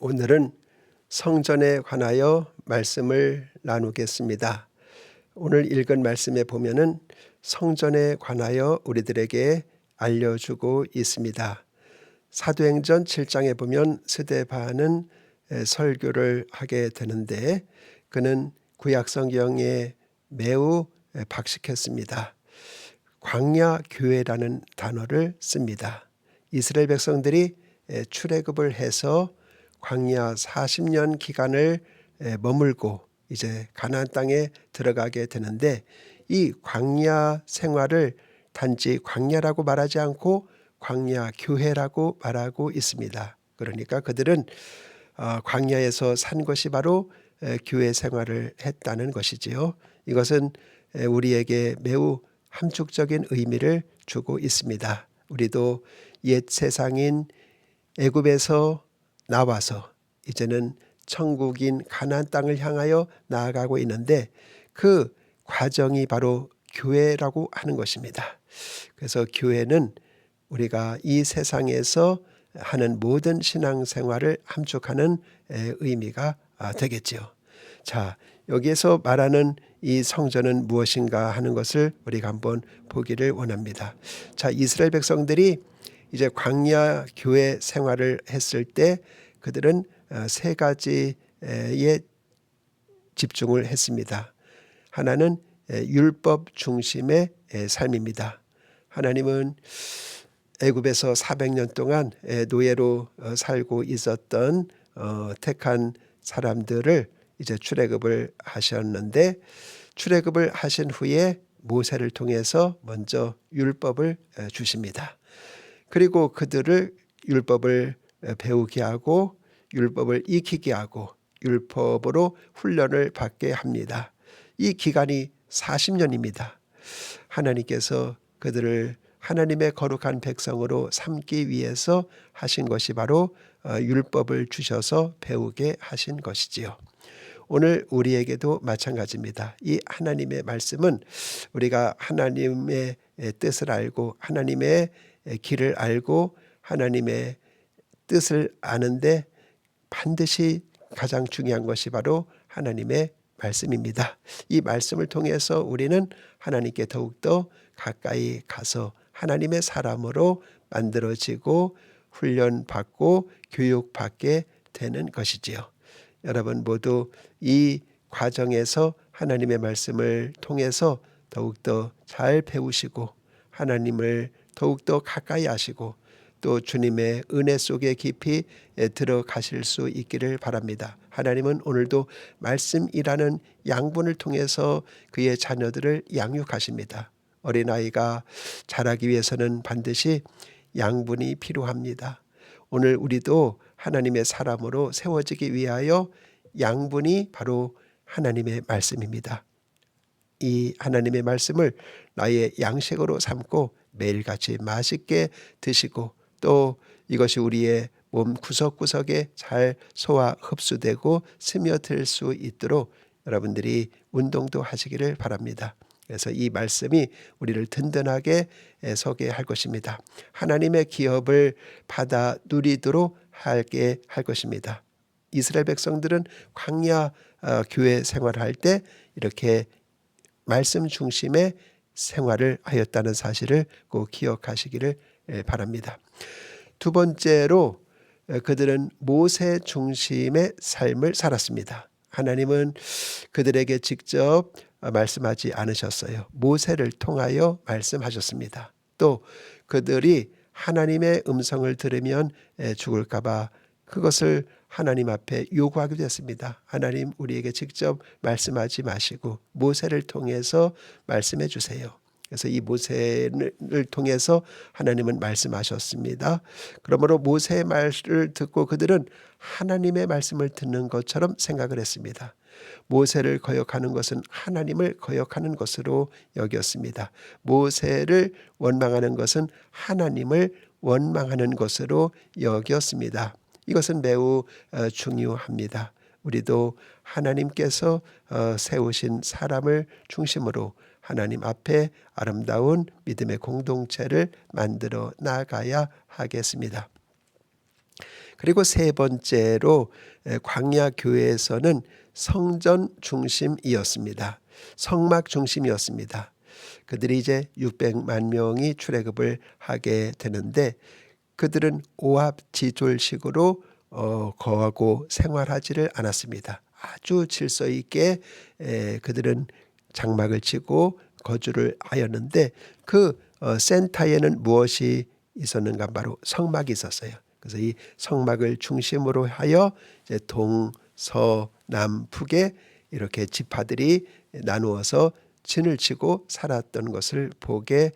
오늘은 성전에 관하여 말씀을 나누겠습니다. 오늘 읽은 말씀에 보면은 성전에 관하여 우리들에게 알려주고 있습니다. 사도행전 7장에 보면 스데반은 설교를 하게 되는데 그는 구약성경에 매우 박식했습니다. 광야교회라는 단어를 씁니다. 이스라엘 백성들이 출애굽을 해서 광야 40년 기간을 머물고 이제 가나안 땅에 들어가게 되는데 이 광야 생활을 단지 광야라고 말하지 않고 광야 교회라고 말하고 있습니다. 그러니까 그들은 광야에서 산 것이 바로 교회 생활을 했다는 것이지요. 이것은 우리에게 매우 함축적인 의미를 주고 있습니다. 우리도 옛 세상인 애굽에서 나와서 이제는 천국인 가나안 땅을 향하여 나아가고 있는데 그 과정이 바로 교회라고 하는 것입니다. 그래서 교회는 우리가 이 세상에서 하는 모든 신앙생활을 함축하는 의미가 되겠지요. 자, 여기에서 말하는 이 성전은 무엇인가 하는 것을 우리가 한번 보기를 원합니다. 자, 이스라엘 백성들이 이제 광야 교회 생활을 했을 때 그들은 세 가지에 집중을 했습니다. 하나는 율법 중심의 삶입니다. 하나님은 애굽에서 400년 동안 노예로 살고 있었던 택한 사람들을 이제 출애굽을 하셨는데 출애굽을 하신 후에 모세를 통해서 먼저 율법을 주십니다. 그리고 그들을 율법을 배우게 하고 율법을 익히게 하고 율법으로 훈련을 받게 합니다. 이 기간이 40년입니다. 하나님께서 그들을 하나님의 거룩한 백성으로 삼기 위해서 하신 것이 바로 율법을 주셔서 배우게 하신 것이지요. 오늘 우리에게도 마찬가지입니다. 이 하나님의 말씀은 우리가 하나님의 뜻을 알고 하나님의 길을 알고 하나님의 뜻을 아는데 반드시 가장 중요한 것이 바로 하나님의 말씀입니다. 이 말씀을 통해서 우리는 하나님께 더욱더 가까이 가서 하나님의 사람으로 만들어지고 훈련받고 교육받게 되는 것이지요. 여러분 모두 이 과정에서 하나님의 말씀을 통해서 더욱더 잘 배우시고 하나님을 더욱더 가까이 하시고 또 주님의 은혜 속에 깊이 들어가실 수 있기를 바랍니다. 하나님은 오늘도 말씀이라는 양분을 통해서 그의 자녀들을 양육하십니다. 어린아이가 자라기 위해서는 반드시 양분이 필요합니다. 오늘 우리도 하나님의 사람으로 세워지기 위하여 양분이 바로 하나님의 말씀입니다. 이 하나님의 말씀을 나의 양식으로 삼고 매일같이 맛있게 드시고 또 이것이 우리의 몸 구석구석에 잘 소화 흡수되고 스며들 수 있도록 여러분들이 운동도 하시기를 바랍니다. 그래서 이 말씀이 우리를 든든하게 서게 할 것입니다. 하나님의 기업을 받아 누리도록 하게 할 것입니다. 이스라엘 백성들은 광야 교회 생활할 때 이렇게 말씀 중심의 생활을 하였다는 사실을 꼭 기억하시기를 바랍니다. 두 번째로 그들은 모세 중심의 삶을 살았습니다. 하나님은 그들에게 직접 말씀하지 않으셨어요. 모세를 통하여 말씀하셨습니다. 또 그들이 하나님의 음성을 들으면 죽을까 봐 그것을 하나님 앞에 요구하기도 했습니다. 하나님 우리에게 직접 말씀하지 마시고 모세를 통해서 말씀해 주세요. 그래서 이 모세를 통해서 하나님은 말씀하셨습니다. 그러므로 모세의 말을 듣고 그들은 하나님의 말씀을 듣는 것처럼 생각을 했습니다. 모세를 거역하는 것은 하나님을 거역하는 것으로 여겼습니다. 모세를 원망하는 것은 하나님을 원망하는 것으로 여겼습니다. 이것은 매우 중요합니다. 우리도 하나님께서 세우신 사람을 중심으로 하나님 앞에 아름다운 믿음의 공동체를 만들어 나가야 하겠습니다. 그리고 세 번째로 광야 교회에서는 성전 중심이었습니다. 성막 중심이었습니다. 그들이 이제 600만 명이 출애굽을 하게 되는데 그들은 오합지졸식으로 거하고 생활하지를 않았습니다. 아주 질서 있게 그들은 장막을 치고 거주를 하였는데 그 센터에는 무엇이 있었는가? 바로 성막이 있었어요. 그래서 이 성막을 중심으로 하여 이제 동, 서, 남, 북에 이렇게 지파들이 나누어서 진을 치고 살았던 것을 보게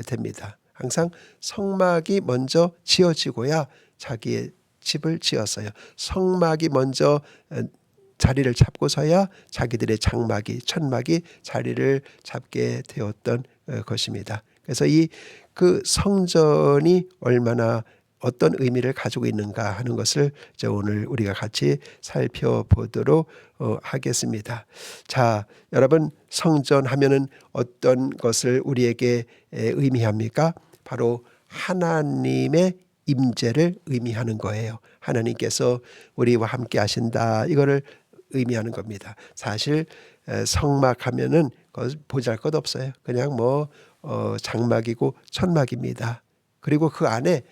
됩니다. 항상 성막이 먼저 지어지고야 자기의 집을 지었어요. 성막이 먼저 자리를 잡고서야 자기들의 장막이, 천막이 자리를 잡게 되었던 것입니다. 그래서 그 성전이 얼마나 어떤 의미를 가지고 있는가 하는 것을 이제 오늘 우리가 같이 살펴보도록 하겠습니다. 자, 여러분, 성전 하면은 어떤 것을 우리에게 의미합니까? 바로 하나님의 임재를 의미하는 거예요. 하나님께서 우리와 함께 하신다, 이거를 의미하는 겁니다. 사실 성막 하면은 보잘것 없어요. 그냥 장막이고 천막입니다. 그리고 그 안에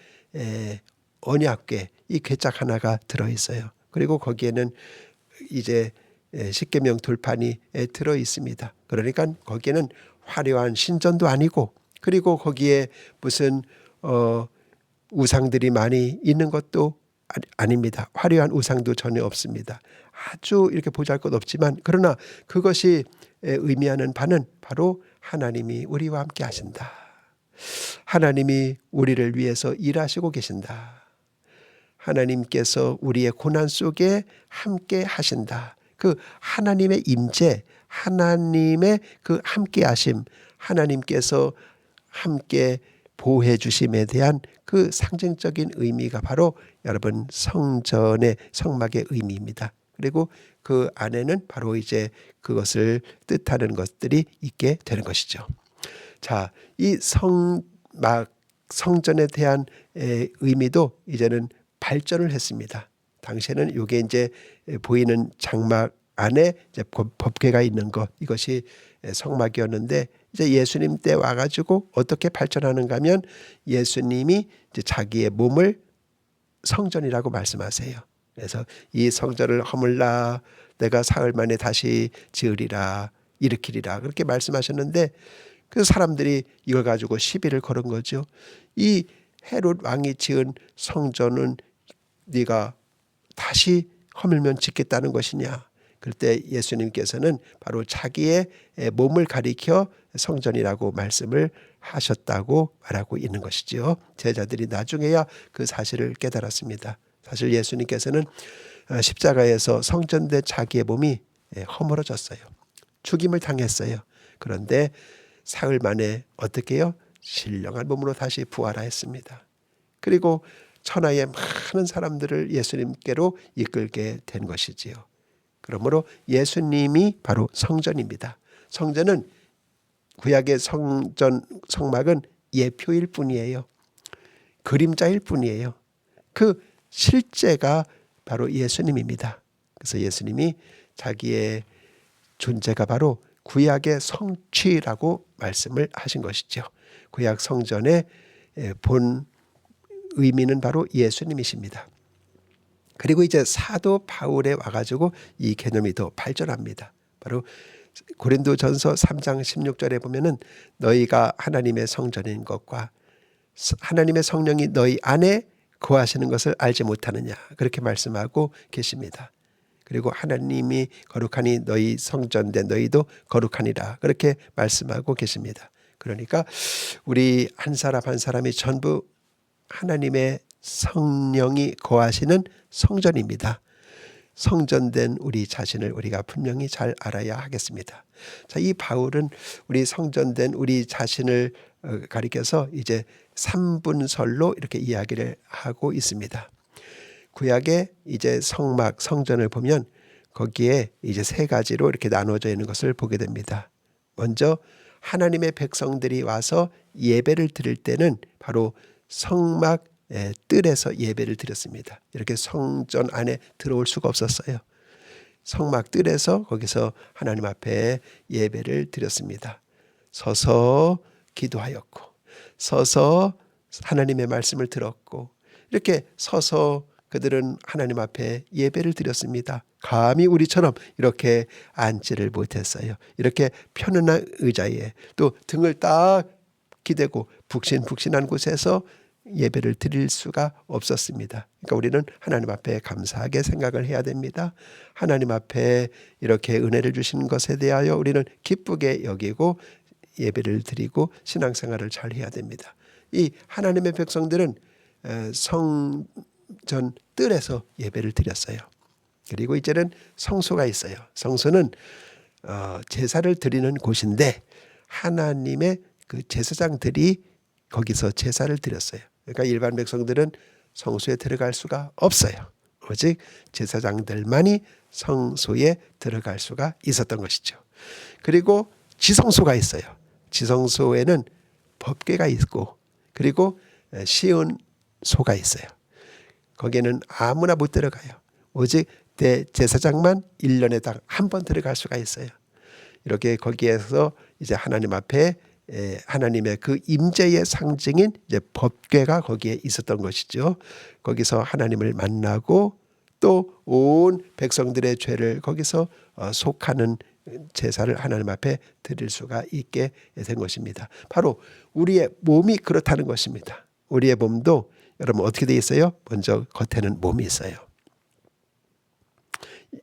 언약궤, 이 궤짝 하나가 들어있어요. 그리고 거기에는 이제 십계명 돌판이 들어 있습니다. 그러니까 거기에는 화려한 신전도 아니고, 그리고 거기에 무슨 우상들이 많이 있는 것도 아닙니다. 화려한 우상도 전혀 없습니다. 아주 이렇게 보잘것 없지만, 그러나 그것이 의미하는 바는 바로 하나님이 우리와 함께 하신다. 하나님이 우리를 위해서 일하시고 계신다. 하나님께서 우리의 고난 속에 함께 하신다. 그 하나님의 임재, 하나님의 그 함께 하심, 하나님께서 함께 보호해 주심에 대한 그 상징적인 의미가 바로 여러분 성전의 성막의 의미입니다. 그리고 그 안에는 바로 이제 그것을 뜻하는 것들이 있게 되는 것이죠. 자, 이 성전에 대한 의미도 이제는 발전을 했습니다. 당시에는 이게 이제 보이는 장막 안에 이제 법궤가 있는 것, 이것이 성막이었는데, 이제 예수님 때 와가지고 어떻게 발전하는가 하면 예수님이 이제 자기의 몸을 성전이라고 말씀하세요. 그래서 이 성전을 허물라, 내가 사흘 만에 다시 지으리라, 일으키리라, 그렇게 말씀하셨는데, 그 사람들이 이걸 가지고 시비를 걸은 거죠. 이 헤롯 왕이 지은 성전은 네가 다시 허물면 짓겠다는 것이냐. 그때 예수님께서는 바로 자기의 몸을 가리켜 성전이라고 말씀을 하셨다고 말하고 있는 것이죠. 제자들이 나중에야 그 사실을 깨달았습니다. 사실 예수님께서는 십자가에서 성전된 자기의 몸이 허물어졌어요. 죽임을 당했어요. 그런데 사흘 만에 어떻게 해요? 신령한 몸으로 다시 부활하였습니다. 그리고 천하의 많은 사람들을 예수님께로 이끌게 된 것이지요. 그러므로 예수님이 바로 성전입니다. 성전은, 구약의 성막은 예표일 뿐이에요. 그림자일 뿐이에요. 그 실제가 바로 예수님입니다. 그래서 예수님이 자기의 존재가 바로 구약의 성취라고 말씀을 하신 것이죠. 구약 성전의 본 의미는 바로 예수님이십니다. 그리고 이제 사도 바울에 와가지고 이 개념이 더 발전합니다. 바로 고린도전서 3장 16절에 보면은 너희가 하나님의 성전인 것과 하나님의 성령이 너희 안에 거하시는 것을 알지 못하느냐, 그렇게 말씀하고 계십니다. 그리고 하나님이 거룩하니 너희 성전된 너희도 거룩하니라, 그렇게 말씀하고 계십니다. 그러니까 우리 한 사람 한 사람이 전부 하나님의 성령이 거하시는 성전입니다. 성전된 우리 자신을 우리가 분명히 잘 알아야 하겠습니다. 자, 이 바울은 우리 성전된 우리 자신을 가리켜서 이제 3분설로 이렇게 이야기를 하고 있습니다. 구약의 이제 성막, 성전을 보면 거기에 이제 세 가지로 이렇게 나눠져 있는 것을 보게 됩니다. 먼저 하나님의 백성들이 와서 예배를 드릴 때는 바로 성막 뜰에서 예배를 드렸습니다. 이렇게 성전 안에 들어올 수가 없었어요. 성막 뜰에서 거기서 하나님 앞에 예배를 드렸습니다. 서서 기도하였고, 서서 하나님의 말씀을 들었고, 이렇게 서서 그들은 하나님 앞에 예배를 드렸습니다. 감히 우리처럼 이렇게 앉지를 못했어요. 이렇게 편안한 의자에 또 등을 딱 기대고 푹신푹신한 곳에서 예배를 드릴 수가 없었습니다. 그러니까 우리는 하나님 앞에 감사하게 생각을 해야 됩니다. 하나님 앞에 이렇게 은혜를 주신 것에 대하여 우리는 기쁘게 여기고 예배를 드리고 신앙생활을 잘 해야 됩니다. 이 하나님의 백성들은 성전 뜰에서 예배를 드렸어요. 그리고 이제는 성소가 있어요. 성소는 제사를 드리는 곳인데 하나님의 그 제사장들이 거기서 제사를 드렸어요. 그러니까 일반 백성들은 성소에 들어갈 수가 없어요. 오직 제사장들만이 성소에 들어갈 수가 있었던 것이죠. 그리고 지성소가 있어요. 지성소에는 법궤가 있고 그리고 시온소가 있어요. 거기에는 아무나 못 들어가요. 오직 대제사장만 1년에 딱 한 번 들어갈 수가 있어요. 이렇게 거기에서 이제 하나님 앞에 하나님의 그 임재의 상징인 이제 법궤가 거기에 있었던 것이죠. 거기서 하나님을 만나고 또 온 백성들의 죄를 거기서 속하는 제사를 하나님 앞에 드릴 수가 있게 된 것입니다. 바로 우리의 몸이 그렇다는 것입니다. 우리의 몸도 여러분 어떻게 되어 있어요? 먼저 겉에는 몸이 있어요.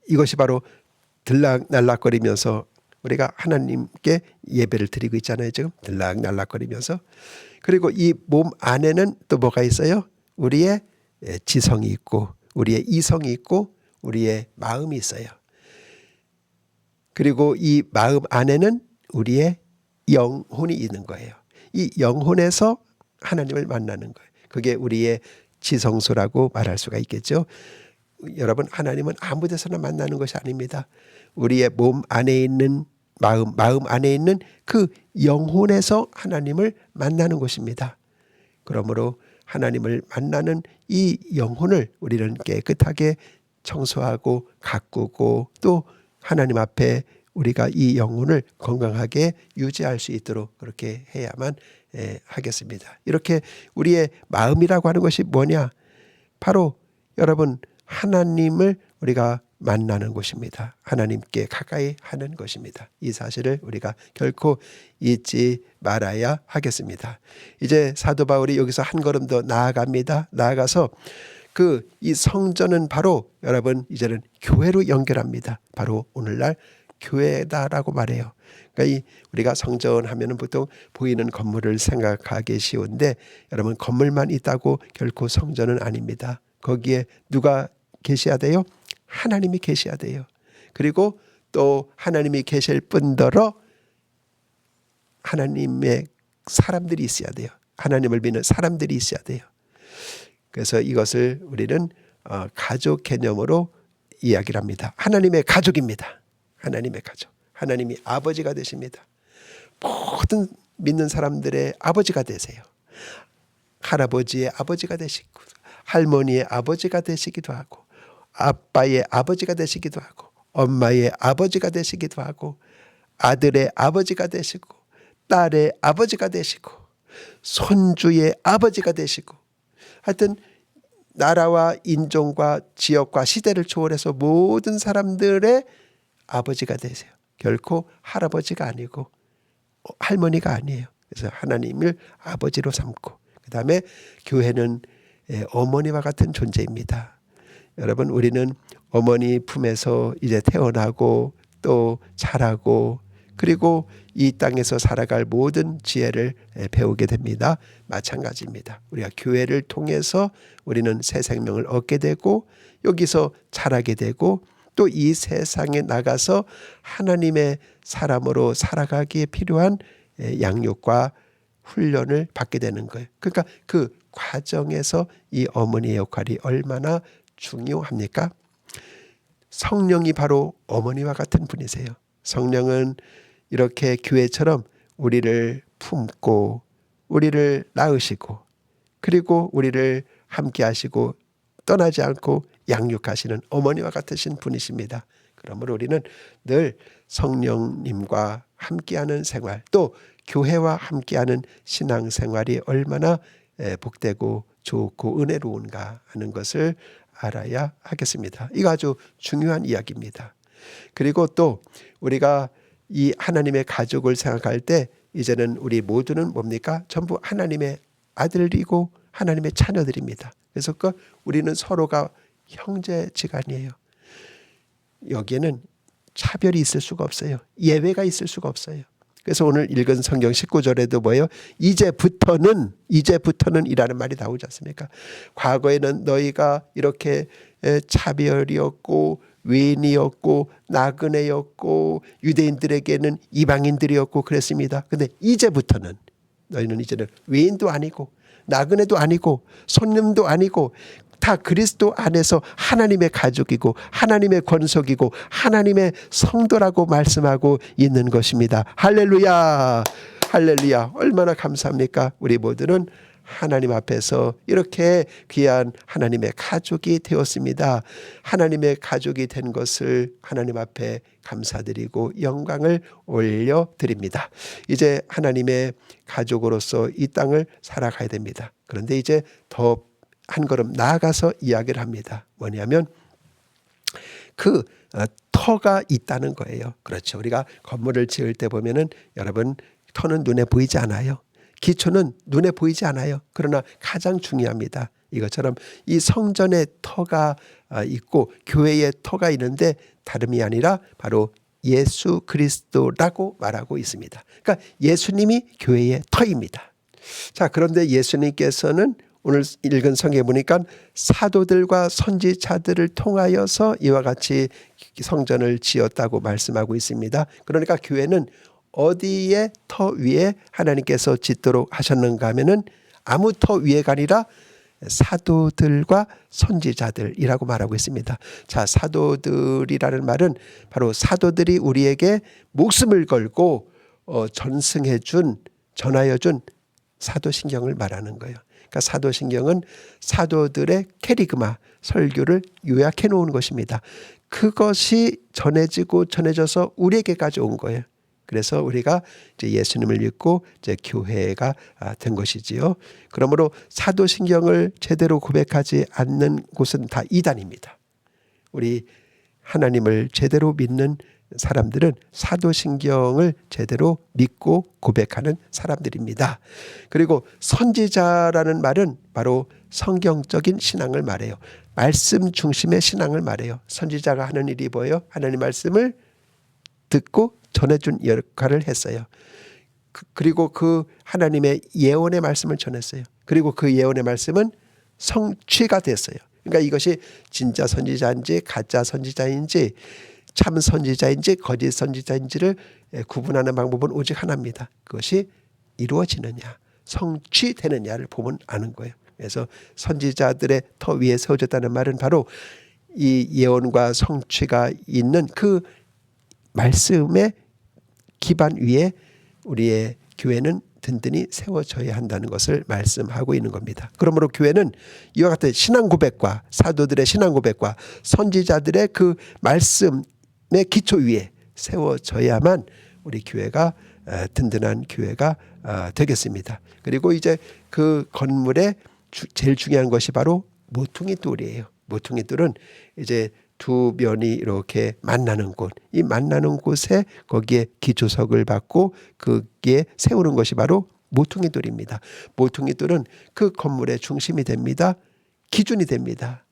이것이 바로 들락날락거리면서 우리가 하나님께 예배를 드리고 있잖아요. 지금 들락날락거리면서. 그리고 이 몸 안에는 또 뭐가 있어요? 우리의 지성이 있고 우리의 이성이 있고 우리의 마음이 있어요. 그리고 이 마음 안에는 우리의 영혼이 있는 거예요. 이 영혼에서 하나님을 만나는 거예요. 그게 우리의 지성소라고 말할 수가 있겠죠. 여러분, 하나님은 아무 데서나 만나는 것이 아닙니다. 우리의 몸 안에 있는 마음 안에 있는 그 영혼에서 하나님을 만나는 것입니다. 그러므로 하나님을 만나는 이 영혼을 우리는 깨끗하게 청소하고 가꾸고 또 하나님 앞에 우리가 이 영혼을 건강하게 유지할 수 있도록 그렇게 해야만 하겠습니다. 이렇게 우리의 마음이라고 하는 것이 뭐냐? 바로 여러분 하나님을 우리가 만나는 곳입니다. 하나님께 가까이 하는 것입니다. 이 사실을 우리가 결코 잊지 말아야 하겠습니다. 이제 사도 바울이 여기서 한 걸음 더 나아갑니다. 나아가서 이 성전은 바로 여러분 이제는 교회로 연결합니다. 바로 오늘날 교회다라고 말해요. 그러니까 우리가 성전 하면은 보통 보이는 건물을 생각하기 쉬운데 여러분 건물만 있다고 결코 성전은 아닙니다. 거기에 누가 계셔야 돼요? 하나님이 계셔야 돼요. 그리고 또 하나님이 계실 뿐더러 하나님의 사람들이 있어야 돼요. 하나님을 믿는 사람들이 있어야 돼요. 그래서 이것을 우리는 가족 개념으로 이야기를 합니다. 하나님의 가족입니다. 하나님의 가족. 하나님이 아버지가 되십니다. 모든 믿는 사람들의 아버지가 되세요. 할아버지의 아버지가 되시고 할머니의 아버지가 되시기도 하고 아빠의 아버지가 되시기도 하고 엄마의 아버지가 되시기도 하고 아들의 아버지가 되시고 딸의 아버지가 되시고 손주의 아버지가 되시고 하여튼 나라와 인종과 지역과 시대를 초월해서 모든 사람들의 아버지가 되세요. 결코 할아버지가 아니고 할머니가 아니에요. 그래서 하나님을 아버지로 삼고 그 다음에 교회는 어머니와 같은 존재입니다. 여러분 우리는 어머니 품에서 이제 태어나고 또 자라고 그리고 이 땅에서 살아갈 모든 지혜를 배우게 됩니다. 마찬가지입니다. 우리가 교회를 통해서 우리는 새 생명을 얻게 되고 여기서 자라게 되고 또 이 세상에 나가서 하나님의 사람으로 살아가기에 필요한 양육과 훈련을 받게 되는 거예요. 그러니까 그 과정에서 이 어머니의 역할이 얼마나 중요합니까? 성령이 바로 어머니와 같은 분이세요. 성령은 이렇게 교회처럼 우리를 품고 우리를 낳으시고 그리고 우리를 함께 하시고 떠나지 않고 양육하시는 어머니와 같으신 분이십니다. 그러므로 우리는 늘 성령님과 함께하는 생활, 또 교회와 함께하는 신앙생활이 얼마나 복되고 좋고 은혜로운가 하는 것을 알아야 하겠습니다. 이거 아주 중요한 이야기입니다. 그리고 또 우리가 이 하나님의 가족을 생각할 때 이제는 우리 모두는 뭡니까? 전부 하나님의 아들이고 하나님의 자녀들입니다. 그래서 우리는 서로가 형제지간이에요. 여기에는 차별이 있을 수가 없어요. 예외가 있을 수가 없어요. 그래서 오늘 읽은 성경 19절에도 뭐예요? 이제부터는 이라는 말이 나오지 않습니까? 과거에는 너희가 이렇게 차별이었고 외인이었고 나그네였고 유대인들에게는 이방인들이었고 그랬습니다. 근데 이제부터는 너희는 이제는 외인도 아니고 나그네도 아니고 손님도 아니고 다 그리스도 안에서 하나님의 가족이고 하나님의 권속이고 하나님의 성도라고 말씀하고 있는 것입니다. 할렐루야, 할렐루야. 얼마나 감사합니까? 우리 모두는 하나님 앞에서 이렇게 귀한 하나님의 가족이 되었습니다. 하나님의 가족이 된 것을 하나님 앞에 감사드리고 영광을 올려드립니다. 이제 하나님의 가족으로서 이 땅을 살아가야 됩니다. 그런데 이제 더 한 걸음 나아가서 이야기를 합니다. 뭐냐면 그 터가 있다는 거예요. 그렇죠. 우리가 건물을 지을 때 보면은 여러분 터는 눈에 보이지 않아요. 기초는 눈에 보이지 않아요. 그러나 가장 중요합니다. 이것처럼 이 성전의 터가 있고 교회의 터가 있는데 다름이 아니라 바로 예수 그리스도라고 말하고 있습니다. 그러니까 예수님이 교회의 터입니다. 자, 그런데 예수님께서는 오늘 읽은 성경에 보니까 사도들과 선지자들을 통하여서 이와 같이 성전을 지었다고 말씀하고 있습니다. 그러니까 교회는 어디에 터 위에 하나님께서 짓도록 하셨는가 하면은 아무 터 위에가 아니라 사도들과 선지자들이라고 말하고 있습니다. 자, 사도들이라는 말은 바로 사도들이 우리에게 목숨을 걸고 전하여 준 사도신경을 말하는 거예요. 그러니까 사도신경은 사도들의 캐리그마, 설교를 요약해 놓은 것입니다. 그것이 전해져서 우리에게까지 온 거예요. 그래서 우리가 이제 예수님을 믿고 이제 교회가 된 것이지요. 그러므로 사도신경을 제대로 고백하지 않는 곳은 다 이단입니다. 우리 하나님을 제대로 믿는 사람들은 사도신경을 제대로 믿고 고백하는 사람들입니다. 그리고 선지자라는 말은 바로 성경적인 신앙을 말해요. 말씀 중심의 신앙을 말해요. 선지자가 하는 일이 뭐예요? 하나님 말씀을 듣고 전해준 역할을 했어요. 그리고 그 하나님의 예언의 말씀을 전했어요. 그리고 그 예언의 말씀은 성취가 됐어요. 그러니까 이것이 진짜 선지자인지 가짜 선지자인지 참 선지자인지 거짓 선지자인지를 구분하는 방법은 오직 하나입니다. 그것이 이루어지느냐 성취되느냐를 보면 아는 거예요. 그래서 선지자들의 터 위에 세워졌다는 말은 바로 이 예언과 성취가 있는 그 말씀의 기반 위에 우리의 교회는 든든히 세워져야 한다는 것을 말씀하고 있는 겁니다. 그러므로 교회는 이와 같은 신앙 고백과 사도들의 신앙 고백과 선지자들의 그 말씀의 기초 위에 세워져야만 우리 교회가 든든한 교회가 되겠습니다. 그리고 이제 그 건물의 제일 중요한 것이 바로 모퉁이 돌이에요. 모퉁이 돌은 이제 두 면이 이렇게 만나는 곳, 이 만나는 곳에 거기에 기초석을 받고 거기에 세우는 것이 바로 모퉁이 돌입니다. 모퉁이 돌은 그 건물의 중심이 됩니다. 기준이 됩니다.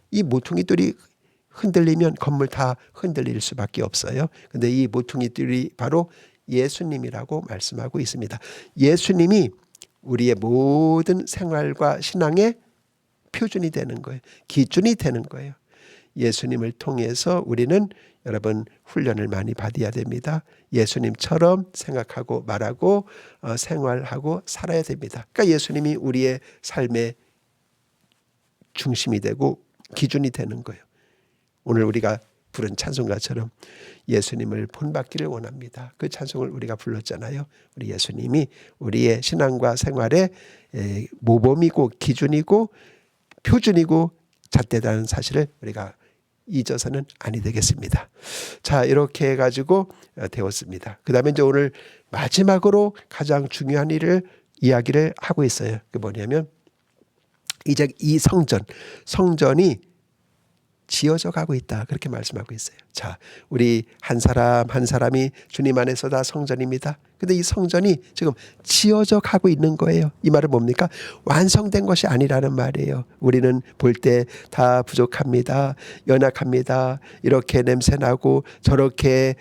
이 모퉁이 돌이 흔들리면 건물 다 흔들릴 수밖에 없어요. 그런데 이 모퉁이 돌이 바로 예수님이라고 말씀하고 있습니다. 예수님이 우리의 모든 생활과 신앙의 표준이 되는 거예요. 기준이 되는 거예요. 예수님을 통해서 우리는 여러분 훈련을 많이 받아야 됩니다. 예수님처럼 생각하고 말하고 생활하고 살아야 됩니다. 그러니까 예수님이 우리의 삶의 중심이 되고 기준이 되는 거예요. 오늘 우리가 부른 찬송가처럼 예수님을 본받기를 원합니다. 그 찬송을 우리가 불렀잖아요. 우리 예수님이 우리의 신앙과 생활의 모범이고 기준이고 표준이고 잣대다는 사실을 우리가 잊어서는 아니 되겠습니다. 자, 이렇게 해가지고 되었습니다. 그 다음에 이제 오늘 마지막으로 가장 중요한 이야기를 하고 있어요. 그 뭐냐면 이제 이 성전이 지어져 가고 있다. 그렇게 말씀하고 있어요. 자, 우리 한 사람 한 사람이 주님 안에서 다 성전입니다. 근데 이 성전이 지금 지어져 가고 있는 거예요. 이 말은 뭡니까? 완성된 것이 아니라는 말이에요. 우리는 볼 때 다 부족합니다. 연약합니다. 이렇게 냄새나고 저렇게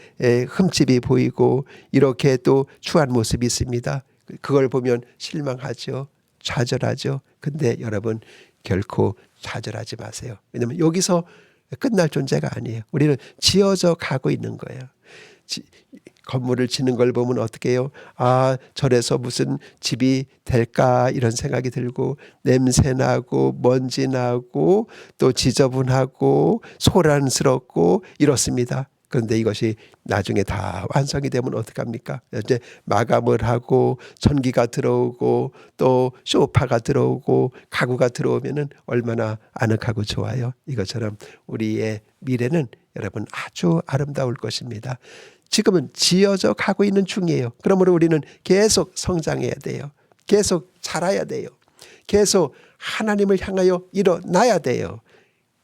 흠집이 보이고 이렇게 또 추한 모습이 있습니다. 그걸 보면 실망하죠. 좌절하죠. 근데 여러분 결코 좌절하지 마세요. 왜냐하면 여기서 끝날 존재가 아니에요. 우리는 지어져 가고 있는 거예요. 건물을 짓는 걸 보면 어떻게 해요? 아, 저래서 무슨 집이 될까 이런 생각이 들고 냄새나고 먼지 나고 또 지저분하고 소란스럽고 이렇습니다. 그런데 이것이 나중에 다 완성이 되면 어떡합니까? 이제 마감을 하고 전기가 들어오고 또 소파가 들어오고 가구가 들어오면은 얼마나 아늑하고 좋아요. 이것처럼 우리의 미래는 여러분 아주 아름다울 것입니다. 지금은 지어져 가고 있는 중이에요. 그러므로 우리는 계속 성장해야 돼요. 계속 자라야 돼요. 계속 하나님을 향하여 일어나야 돼요.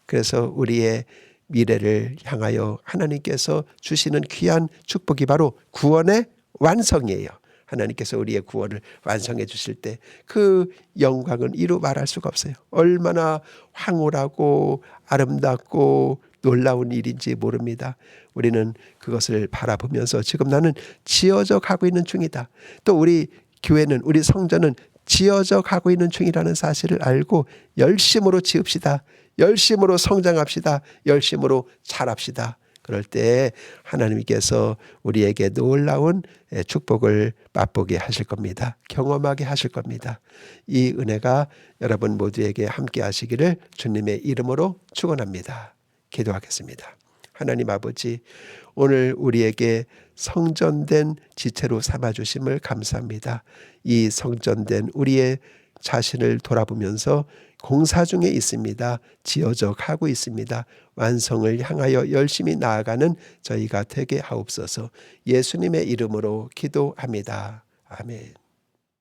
그래서 우리의 미래를 향하여 하나님께서 주시는 귀한 축복이 바로 구원의 완성이에요. 하나님께서 우리의 구원을 완성해 주실 때 그 영광은 이루 말할 수가 없어요. 얼마나 황홀하고 아름답고 놀라운 일인지 모릅니다. 우리는 그것을 바라보면서 지금 나는 지어져 가고 있는 중이다. 또 우리 교회는 우리 성전은 지어져 가고 있는 중이라는 사실을 알고 열심으로 지읍시다. 열심으로 성장합시다. 열심으로 자랍시다. 그럴 때 하나님께서 우리에게 놀라운 축복을 맛보게 하실 겁니다. 경험하게 하실 겁니다. 이 은혜가 여러분 모두에게 함께 하시기를 주님의 이름으로 축원합니다. 기도하겠습니다. 하나님 아버지, 오늘 우리에게 성전된 지체로 삼아주심을 감사합니다. 이 성전된 우리의 자신을 돌아보면서 공사 중에 있습니다. 지어져 가고 있습니다. 완성을 향하여 열심히 나아가는 저희가 되게 하옵소서. 예수님의 이름으로 기도합니다. 아멘.